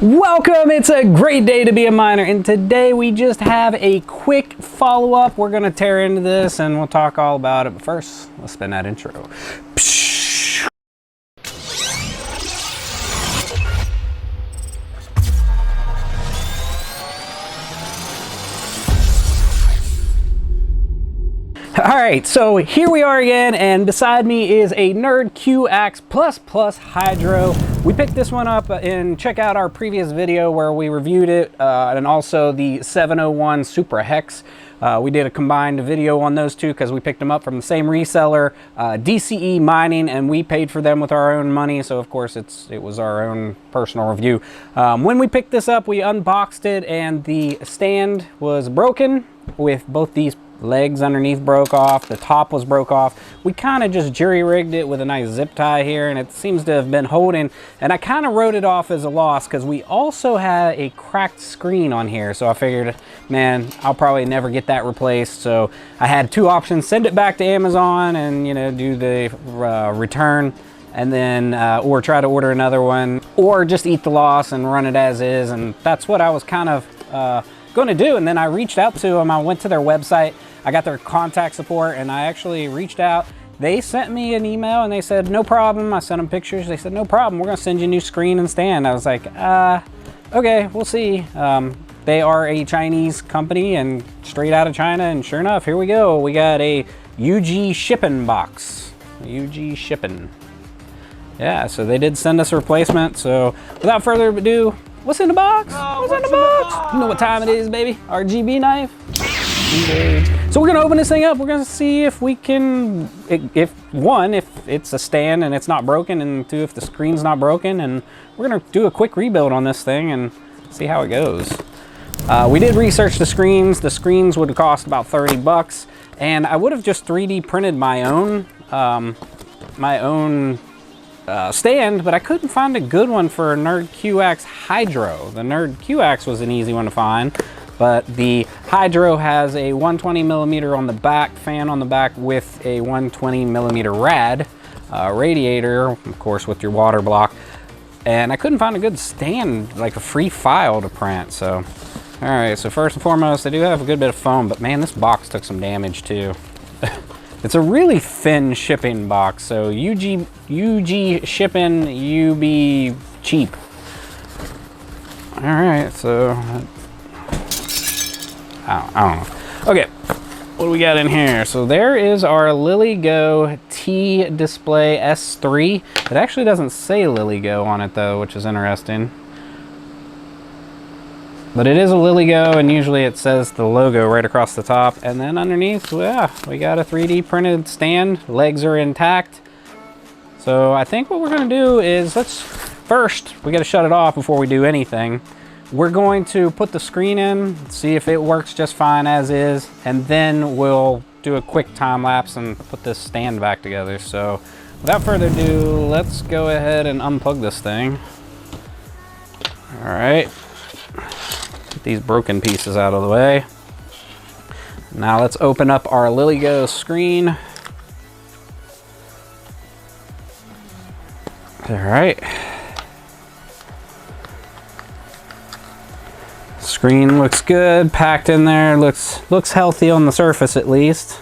Welcome, it's a great day to be a miner, and today we just have a quick follow-up. We're gonna tear into this and we'll talk all about it, but first, let's spin that intro. Alright, so here we are again, and beside me is a NerdQaxe Hydro. We picked this one up and check out our previous video where we reviewed it, and also the 701 Supra Hex. We did a combined video on those two because we picked them up from the same reseller, DCE Mining, and we paid for them with our own money, so of course it was our own personal review. When we picked this up, we unboxed it and the stand was broken with both these legs underneath broke off, the top was broke off. We kind of just jury-rigged it with a nice zip tie here, and it seems to have been holding, and I kind of wrote it off as a loss because we also had a cracked screen on here, so I figured, man, I'll probably never get that replaced. So I had two options: send it back to Amazon and, you know, do the return, and then or try to order another one, or just eat the loss and run it as is. And that's what I was kind of going to do. And then I reached out to them. I went to their website, I got their contact support, and I actually reached out. They sent me an email and they said no problem. I sent them pictures. They said no problem, we're gonna send you a new screen and stand. I was like, okay, we'll see. They are a Chinese company and straight out of China, and sure enough, here we go. We got a UG shipping box. UG shipping. Yeah, so they did send us a replacement. So without further ado, what's in the box? What's in the box? You know what time it is, baby. RGB knife. Engage. So we're gonna open this thing up. We're gonna see if we can, if it's a stand and it's not broken, and two, if the screen's not broken, and we're gonna do a quick rebuild on this thing and see how it goes. We did research the screens. The screens would cost about 30 bucks, and I would have just 3D printed my own stand, but I couldn't find a good one for NerdQaxe Hydro. The NerdQaxe was an easy one to find, but the Hydro has a 120 millimeter on the back, fan on the back, with a 120 millimeter rad radiator, of course, with your water block. And I couldn't find a good stand, like a free file to print. So, all right, so first and foremost, I do have a good bit of foam, but man, this box took some damage too. It's a really thin shipping box, so UG shipping, you be cheap. All right, so I don't know. Okay, what do we got in here? So there is our LilyGo T Display S3. It actually doesn't say LilyGo on it though, which is interesting. But it is a LilyGo, and usually it says the logo right across the top. And then underneath, yeah, we got a 3D printed stand. Legs are intact. So I think what we're gonna do is, first, we gotta shut it off before we do anything. We're going to put the screen in, see if it works just fine as is, and then we'll do a quick time lapse and put this stand back together. So without further ado, let's go ahead and unplug this thing. All right. Get these broken pieces out of the way. Now let's open up our LilyGo screen. All right. Screen looks good, packed in there. Looks healthy on the surface at least.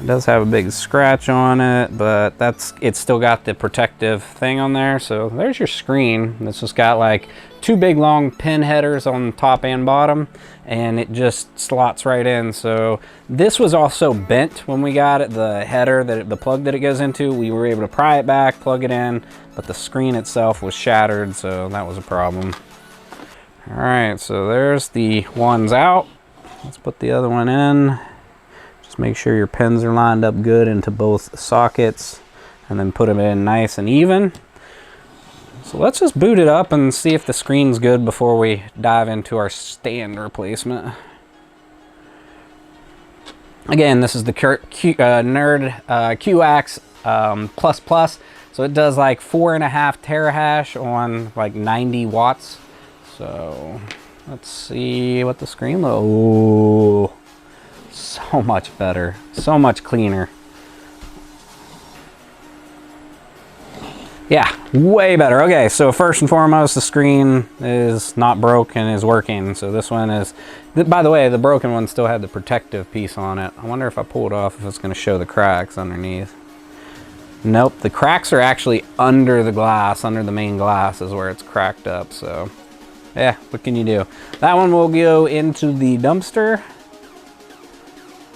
It does have a big scratch on it, but it's still got the protective thing on there. So there's your screen. It's just got like two big long pin headers on top and bottom, and it just slots right in. So this was also bent when we got it, the header, the plug that it goes into. We were able to pry it back, plug it in, but the screen itself was shattered, so that was a problem. All right, so there's the ones out. Let's put the other one in. Just make sure your pins are lined up good into both sockets, and then put them in nice and even. So let's just boot it up and see if the screen's good before we dive into our stand replacement. Again, this is the NerdQaxe so it does like 4.5 terahash on like 90 watts. So let's see what the screen looks. Oh, so much better, so much cleaner. Yeah, way better. Okay, so first and foremost, the screen is not broken, is working. So this one is, by the way, the broken one still had the protective piece on it. I wonder if I pull it off, if it's gonna show the cracks underneath. Nope, the cracks are actually under the glass, under the main glass is where it's cracked up. So yeah, what can you do? That one will go into the dumpster.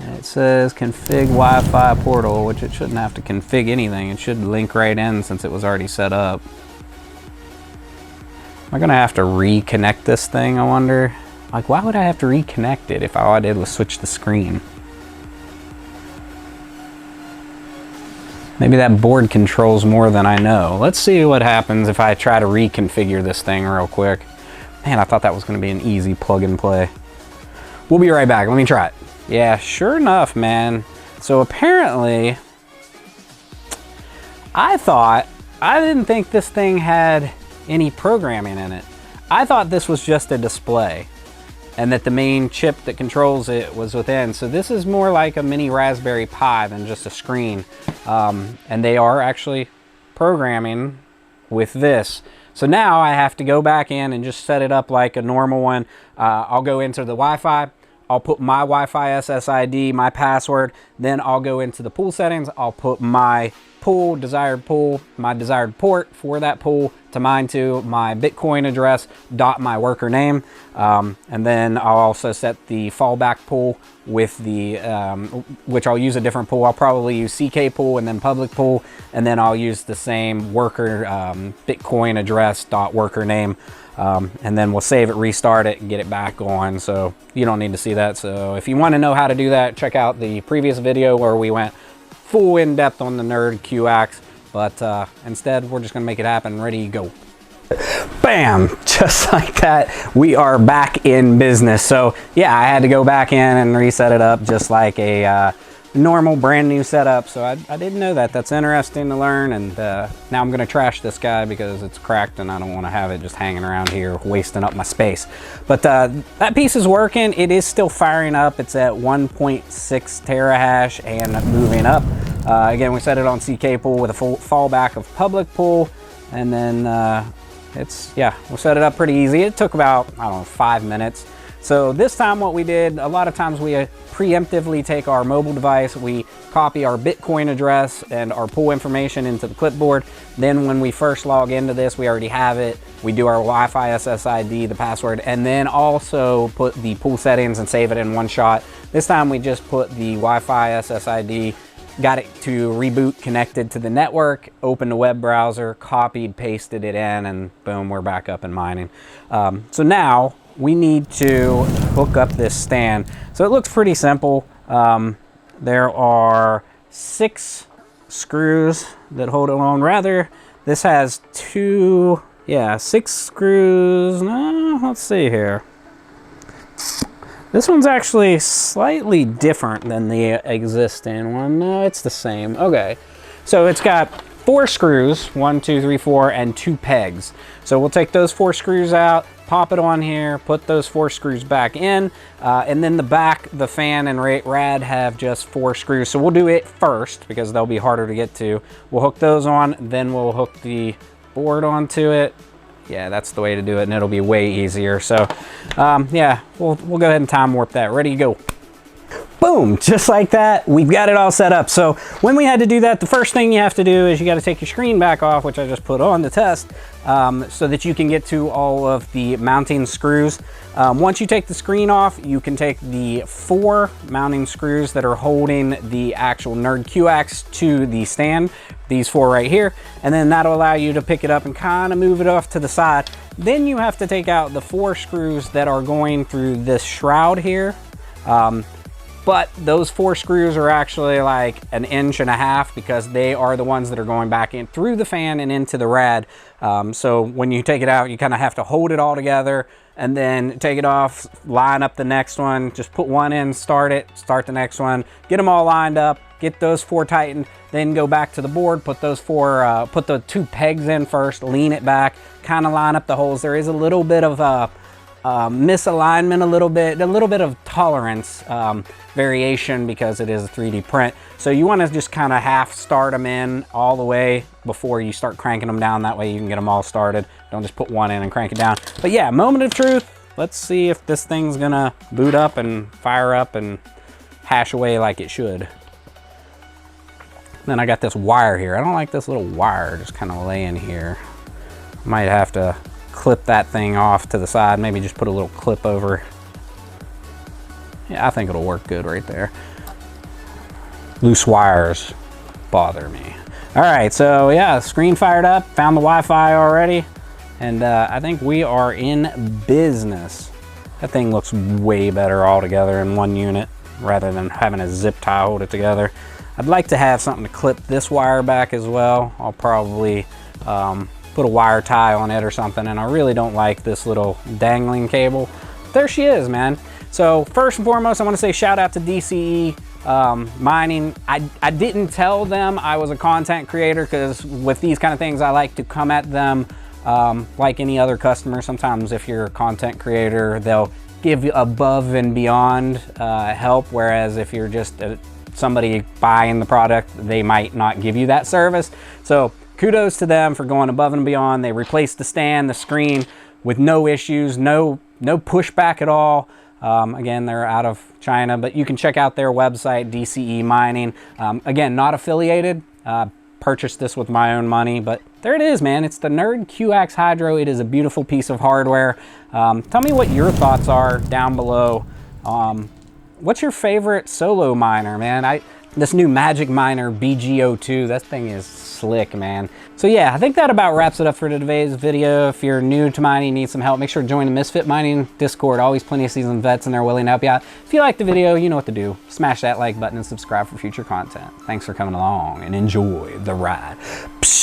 And it says config Wi-Fi portal, which it shouldn't have to config anything. It should link right in since it was already set up. Am I gonna have to reconnect this thing, I wonder? Like, why would I have to reconnect it if all I did was switch the screen? Maybe that board controls more than I know. Let's see what happens if I try to reconfigure this thing real quick. Man, I thought that was gonna be an easy plug and play. We'll be right back, let me try it. Yeah, sure enough, man. So apparently, I didn't think this thing had any programming in it. I thought this was just a display and that the main chip that controls it was within. So this is more like a mini Raspberry Pi than just a screen. And they are actually programming with this. So now I have to go back in and just set it up like a normal one. I'll go into the Wi-Fi. I'll put my Wi-Fi SSID, my password, then I'll go into the pool settings. I'll put my desired pool, my desired port for that pool to mine to, my Bitcoin address, my worker name, and then I'll also set the fallback pool with the, which I'll use a different pool. I'll probably use CK pool and then public pool, and then I'll use the same worker Bitcoin address worker name. And then we'll save it, restart it, and get it back on. So you don't need to see that. So if you want to know how to do that, check out the previous video where we went full in depth on the NerdQaxe. But instead, we're just going to make it happen. Ready, go. Bam! Just like that, we are back in business. So yeah, I had to go back in and reset it up just like a normal brand new setup. So I didn't know that. That's interesting to learn. And now I'm gonna trash this guy because it's cracked and I don't want to have it just hanging around here wasting up my space. But that piece is working. It is still firing up. It's at 1.6 terahash and moving up. Again, we set it on CK pool with a full fallback of public pool, and then we'll set it up pretty easy. It took about, I don't know, 5 minutes. So this time what we did, a lot of times we preemptively take our mobile device, we copy our Bitcoin address and our pool information into the clipboard. Then when we first log into this, we already have it. We do our Wi-Fi SSID, the password, and then also put the pool settings and save it in one shot. This time we just put the Wi-Fi SSID, got it to reboot, connected to the network, opened the web browser, copied, pasted it in, and boom, we're back up and mining. So now, we need to hook up this stand. So it looks pretty simple. There are 6 screws that hold it on. Rather, this has 6 screws. No, let's see here. This one's actually slightly different than the existing one. No, it's the same. Okay, so it's got 4 screws, 1, 2, 3, 4, and 2 pegs. So we'll take those 4 screws out, pop it on here, put those 4 screws back in, and then the back, the fan and rad have just 4 screws. So we'll do it first because they'll be harder to get to. We'll hook those on, then we'll hook the board onto it. Yeah, that's the way to do it, and it'll be way easier. So yeah, we'll go ahead and time warp that. Ready to go. Boom, just like that, we've got it all set up. So when we had to do that, the first thing you have to do is you got to take your screen back off, which I just put on the test, so that you can get to all of the mounting screws. Once you take the screen off, you can take the 4 mounting screws that are holding the actual NerdQaxe to the stand, these 4 right here, and then that'll allow you to pick it up and kind of move it off to the side. Then you have to take out the 4 screws that are going through this shroud here. But those 4 screws are actually like 1.5 inches because they are the ones that are going back in through the fan and into the rad. So when you take it out, you kind of have to hold it all together and then take it off, line up the next one, just put one in, start the next one, get them all lined up, get those 4 tightened, then go back to the board, put those 4, put the 2 pegs in first, lean it back, kind of line up the holes. There is a little bit of misalignment a little bit of tolerance variation because it is a 3D print. So you want to just kind of half start them in all the way before you start cranking them down. That way you can get them all started. Don't just put one in and crank it down. But yeah, moment of truth. Let's see if this thing's gonna boot up and fire up and hash away like it should. Then I got this wire here. I don't like this little wire just kind of laying here. Might have to clip that thing off to the side, maybe just put a little clip over. Yeah, I think it'll work good right there. Loose wires bother me. All right, so yeah, screen fired up, found the Wi-Fi already, and I think we are in business. That thing looks way better all together in one unit rather than having a zip tie hold it together. I'd like to have something to clip this wire back as well. I'll probably put a wire tie on it or something, and I really don't like this little dangling cable. There she is, man. So first and foremost, I want to say shout out to DCE Mining. I didn't tell them I was a content creator because with these kind of things, I like to come at them like any other customer. Sometimes if you're a content creator, they'll give you above and beyond help, whereas if you're just somebody buying the product, they might not give you that service. So kudos to them for going above and beyond. They replaced the stand, the screen with no issues, no pushback at all. Again, they're out of China, but you can check out their website, DCE Mining. Again, not affiliated. Purchased this with my own money, but there it is, man. It's the NerdQaxe Hydro. It is a beautiful piece of hardware. Tell me what your thoughts are down below. What's your favorite solo miner, man? This new Magic Miner BG02, that thing is slick, man. So yeah, I think that about wraps it up for today's video. If you're new to mining, need some help, make sure to join the Misfit Mining Discord. Always plenty of seasoned vets in there willing to help you out. If you liked the video, you know what to do. Smash that like button and subscribe for future content. Thanks for coming along and enjoy the ride. Psh.